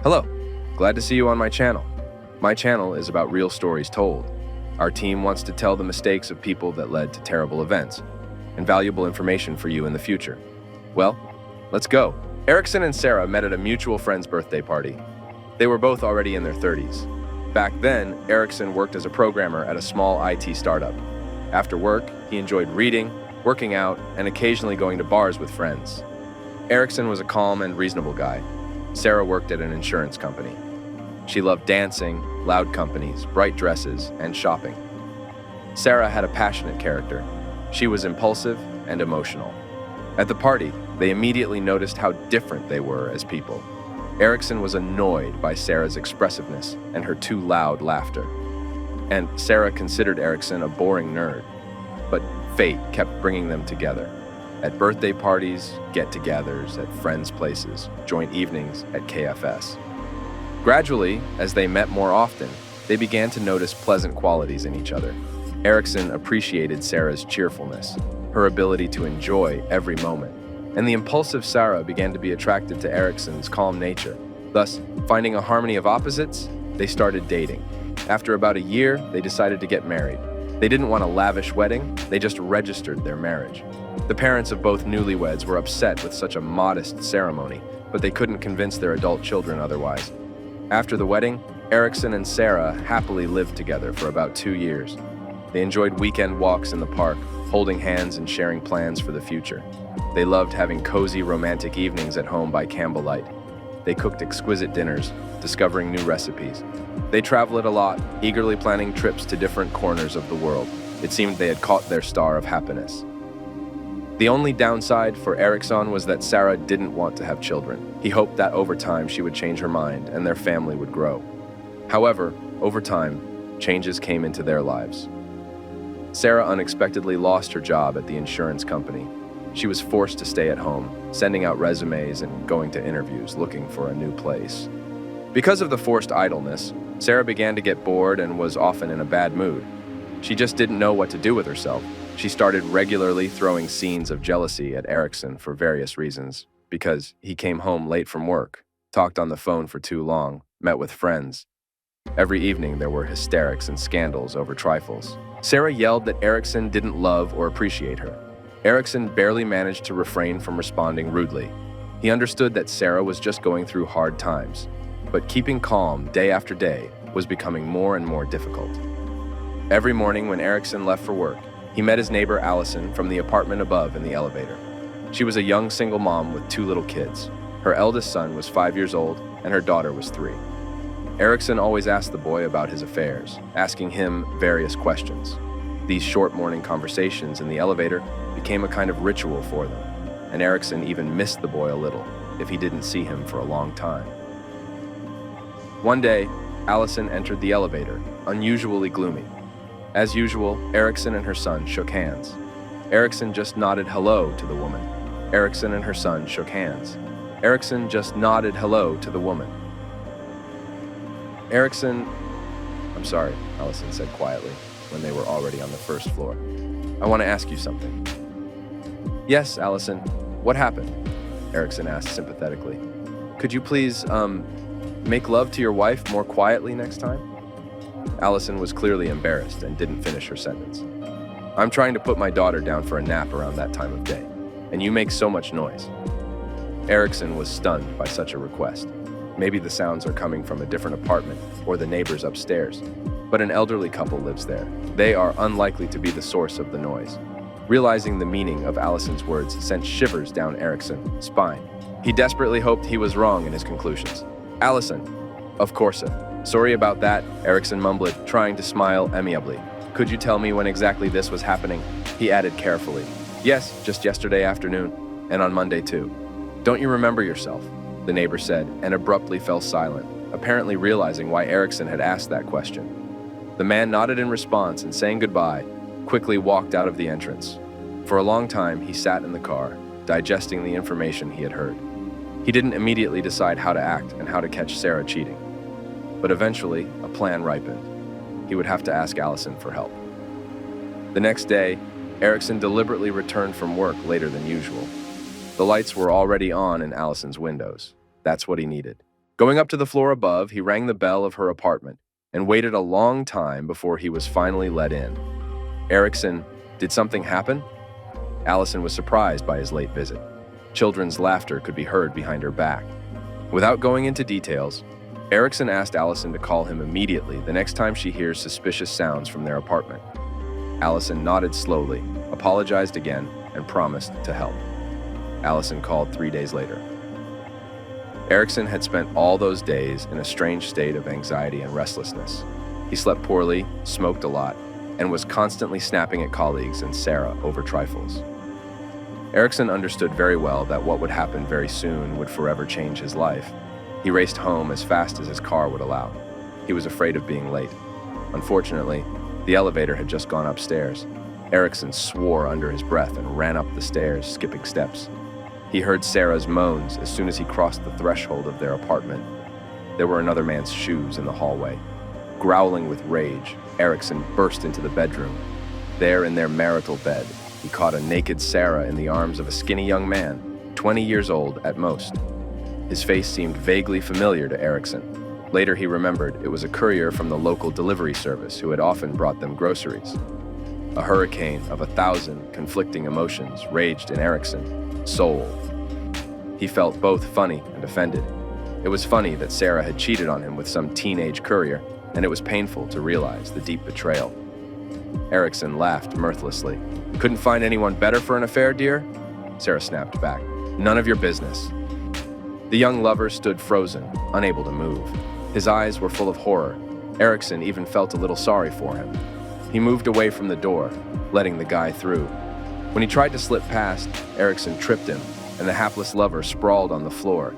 Hello, glad to see you on my channel. My channel is about real stories told. Our team wants to tell the mistakes of people that led to terrible events and valuable information for you in the future. Well, let's go. Erickson and Sarah met at a mutual friend's birthday party. They were both already in their 30s. Back then, Erickson worked as a programmer at a small IT startup. After work, he enjoyed reading, working out, and occasionally going to bars with friends. Erickson was a calm and reasonable guy. Sarah worked at an insurance company. She loved dancing, loud companies, bright dresses, and shopping. Sarah had a passionate character. She was impulsive and emotional. At the party, they immediately noticed how different they were as people. Erickson was annoyed by Sarah's expressiveness and her too loud laughter. And Sarah considered Erickson a boring nerd. But fate kept bringing them together. At birthday parties, get-togethers, at friends' places, joint evenings at KFS. Gradually, as they met more often, they began to notice pleasant qualities in each other. Erickson appreciated Sarah's cheerfulness, her ability to enjoy every moment, and the impulsive Sarah began to be attracted to Erickson's calm nature. Thus, finding a harmony of opposites, they started dating. After about a year, they decided to get married. They didn't want a lavish wedding, they just registered their marriage. The parents of both newlyweds were upset with such a modest ceremony, but they couldn't convince their adult children otherwise. After the wedding, Erickson and Sarah happily lived together for about 2 years. They enjoyed weekend walks in the park, holding hands and sharing plans for the future. They loved having cozy romantic evenings at home by candlelight. They cooked exquisite dinners, discovering new recipes. They traveled a lot, eagerly planning trips to different corners of the world. It seemed they had caught their star of happiness. The only downside for Erickson was that Sarah didn't want to have children. He hoped that over time she would change her mind and their family would grow. However, over time, changes came into their lives. Sarah unexpectedly lost her job at the insurance company. She was forced to stay at home, sending out resumes and going to interviews looking for a new place. Because of the forced idleness, Sarah began to get bored and was often in a bad mood. She just didn't know what to do with herself. She started regularly throwing scenes of jealousy at Erickson for various reasons, because he came home late from work, talked on the phone for too long, met with friends. Every evening there were hysterics and scandals over trifles. Sarah yelled that Erickson didn't love or appreciate her. Erickson barely managed to refrain from responding rudely. He understood that Sarah was just going through hard times, but keeping calm day after day was becoming more and more difficult. Every morning when Erickson left for work, he met his neighbor Allison from the apartment above in the elevator. She was a young single mom with 2 little kids. Her eldest son was 5 years old and her daughter was 3. Erickson always asked the boy about his affairs, asking him various questions. These short morning conversations in the elevator became a kind of ritual for them, and Erickson even missed the boy a little if he didn't see him for a long time. One day, Allison entered the elevator, unusually gloomy. As usual, Erickson and her son shook hands. Erickson just nodded hello to the woman. Erickson and her son shook hands. Erickson just nodded hello to the woman. I'm sorry, Allison said quietly, when they were already on the first floor. I want to ask you something. Yes, Allison, what happened? Erickson asked sympathetically. Could you please, make love to your wife more quietly next time? Allison was clearly embarrassed and didn't finish her sentence. I'm trying to put my daughter down for a nap around that time of day, and you make so much noise. Erickson was stunned by such a request. Maybe the sounds are coming from a different apartment or the neighbors upstairs, but an elderly couple lives there. They are unlikely to be the source of the noise. Realizing the meaning of Allison's words sent shivers down Erickson's spine. He desperately hoped he was wrong in his conclusions. Allison, of course, sir. Sorry about that, Erickson mumbled, trying to smile amiably. Could you tell me when exactly this was happening? He added carefully. Yes, just yesterday afternoon, and on Monday too. Don't you remember yourself? The neighbor said, and abruptly fell silent, apparently realizing why Erickson had asked that question. The man nodded in response and, saying goodbye, quickly walked out of the entrance. For a long time, he sat in the car, digesting the information he had heard. He didn't immediately decide how to act and how to catch Sarah cheating. But eventually, a plan ripened. He would have to ask Allison for help. The next day, Erickson deliberately returned from work later than usual. The lights were already on in Allison's windows. That's what he needed. Going up to the floor above, he rang the bell of her apartment and waited a long time before he was finally let in. Erickson, did something happen? Allison was surprised by his late visit. Children's laughter could be heard behind her back. Without going into details, Erickson asked Allison to call him immediately the next time she hears suspicious sounds from their apartment. Allison nodded slowly, apologized again, and promised to help. Allison called 3 days later. Erickson had spent all those days in a strange state of anxiety and restlessness. He slept poorly, smoked a lot, and was constantly snapping at colleagues and Sarah over trifles. Erickson understood very well that what would happen very soon would forever change his life. He raced home as fast as his car would allow. He was afraid of being late. Unfortunately, the elevator had just gone upstairs. Erickson swore under his breath and ran up the stairs, skipping steps. He heard Sarah's moans as soon as he crossed the threshold of their apartment. There were another man's shoes in the hallway. Growling with rage, Erickson burst into the bedroom. There in their marital bed, he caught a naked Sarah in the arms of a skinny young man, 20 years old at most. His face seemed vaguely familiar to Erickson. Later he remembered it was a courier from the local delivery service who had often brought them groceries. A hurricane of 1,000 conflicting emotions raged in Erickson's soul. He felt both funny and offended. It was funny that Sarah had cheated on him with some teenage courier, and it was painful to realize the deep betrayal. Erickson laughed mirthlessly. "Couldn't find anyone better for an affair, dear?" Sarah snapped back. "None of your business." The young lover stood frozen, unable to move. His eyes were full of horror. Erickson even felt a little sorry for him. He moved away from the door, letting the guy through. When he tried to slip past, Erickson tripped him, and the hapless lover sprawled on the floor.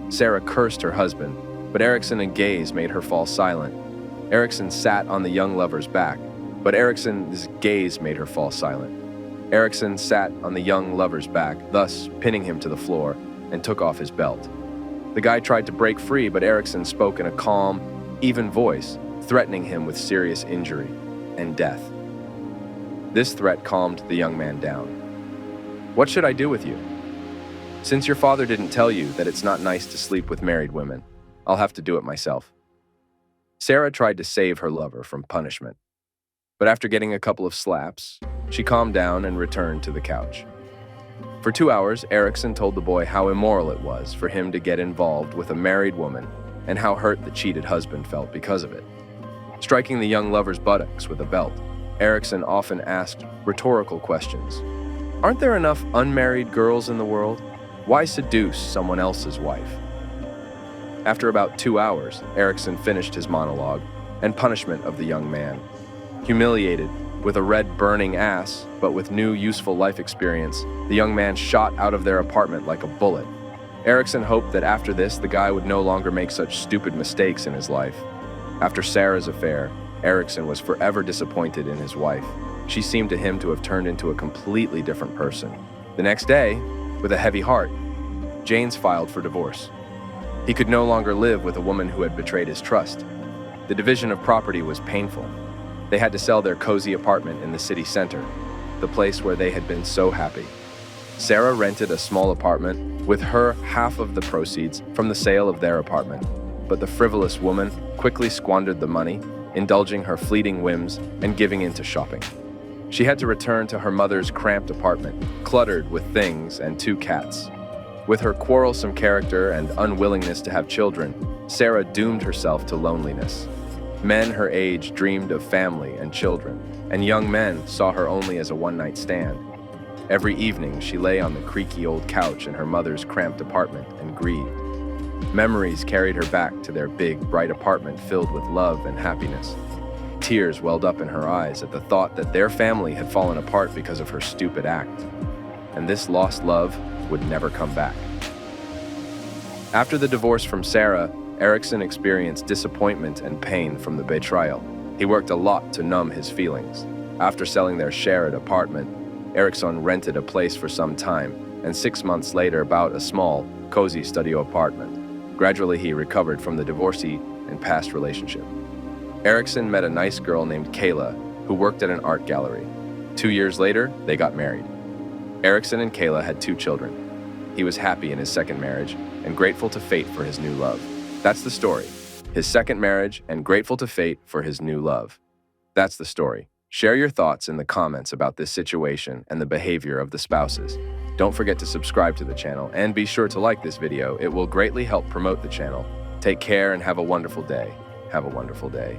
Sarah cursed her husband, but Erickson's gaze made her fall silent. Erickson sat on the young lover's back, but Erickson's gaze made her fall silent. Erickson sat on the young lover's back, thus pinning him to the floor, and took off his belt. The guy tried to break free, but Erickson spoke in a calm, even voice, threatening him with serious injury and death. This threat calmed the young man down. "What should I do with you? Since your father didn't tell you that it's not nice to sleep with married women, I'll have to do it myself." Sarah tried to save her lover from punishment, but after getting a couple of slaps, she calmed down and returned to the couch. For 2 hours, Erickson told the boy how immoral it was for him to get involved with a married woman and how hurt the cheated husband felt because of it. Striking the young lover's buttocks with a belt, Erickson often asked rhetorical questions. "Aren't there enough unmarried girls in the world? Why seduce someone else's wife?" After about 2 hours, Erickson finished his monologue and punishment of the young man. Humiliated, with a red burning ass, but with new useful life experience, the young man shot out of their apartment like a bullet. Erickson hoped that after this, the guy would no longer make such stupid mistakes in his life. After Sarah's affair, Erickson was forever disappointed in his wife. She seemed to him to have turned into a completely different person. The next day, with a heavy heart, James filed for divorce. He could no longer live with a woman who had betrayed his trust. The division of property was painful. They had to sell their cozy apartment in the city center, the place where they had been so happy. Sarah rented a small apartment with her half of the proceeds from the sale of their apartment, but the frivolous woman quickly squandered the money, indulging her fleeting whims and giving in to shopping. She had to return to her mother's cramped apartment, cluttered with things and 2 cats. With her quarrelsome character and unwillingness to have children, Sarah doomed herself to loneliness. Men her age dreamed of family and children, and young men saw her only as a one-night stand. Every evening, she lay on the creaky old couch in her mother's cramped apartment and grieved. Memories carried her back to their big, bright apartment filled with love and happiness. Tears welled up in her eyes at the thought that their family had fallen apart because of her stupid act, and this lost love would never come back. After the divorce from Sarah, Erickson experienced disappointment and pain from the betrayal. He worked a lot to numb his feelings. After selling their shared apartment, Erickson rented a place for some time, and 6 months later bought a small, cozy studio apartment. Gradually, he recovered from the divorcee and past relationship. Erickson met a nice girl named Kayla, who worked at an art gallery. 2 years later, they got married. Erickson and Kayla had 2 children. He was happy in his second marriage and grateful to fate for his new love. That's the story. His second marriage and grateful to fate for his new love. That's the story. Share your thoughts in the comments about this situation and the behavior of the spouses. Don't forget to subscribe to the channel and be sure to like this video. It will greatly help promote the channel. Take care and have a wonderful day. Have a wonderful day.